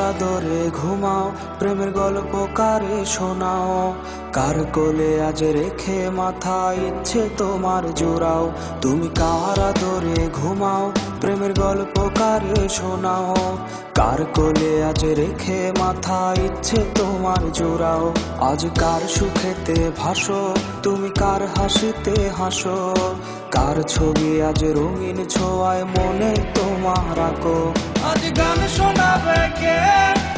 আদরে ঘুমাও, প্রেমের গল্প কারে শোনাও। কার কোলে আজ রেখে মাথা ইচ্ছে তোমার জোড়াও। তুমি কার আদরে ঘুমাও, প্রেমের গল্প কারে শোনাও। কার কোলে আজ রেখে মাথা ইচ্ছে তোমার জোড়াও। আজ কার সুখেতে ভাসো, তুমি কার হাসিতে হাসো। কার ছবি আজ রঙিন ছোঁয়ায় মনে তোমার আঁকো। আজ গান শোনাবে কে,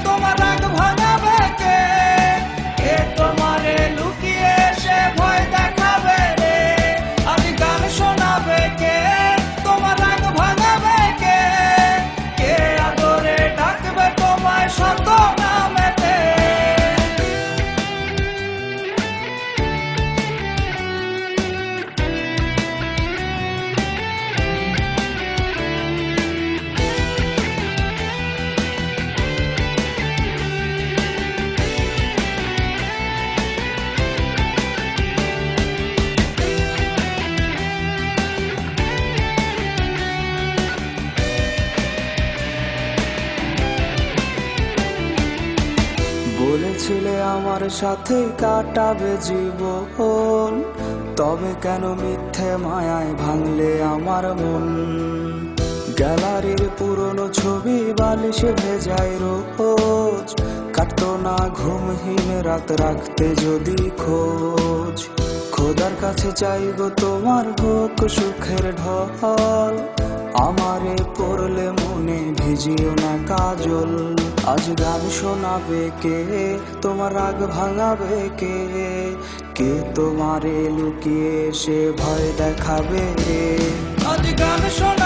তোমার রাগ ভাঙাবে কে? কে তোমারে লুকিয়ে সে ভয় দেখাবে রে? আজ গান শোনাবে কে, তোমার রাগ ভাঙাবে কে? কে আদরে ডাকবে তোমায় শত নামেতে? বলেছিলে আমার সাথে কাটাবে জীবন, তবে কেন মিথ্যে মায়ায় ভাঙলে আমার মন? গ্যালারির পুরনো ছবি বালিশে ভেজায় রোজ, কাটতো না ঘুমহীন রাত রাখতে যদি খোঁজ। খোদার কাছে চাইগো তোমার হোক সুখের ঢল, আমারে পড়লে মনে ভিজিও না কাজল। আজ গান শোনাবে কে, তোমার রাগ ভাঙাবে কে? কে তোমারে লুকিয়ে সে ভয় দেখাবে রে? আজ গান শোনাবে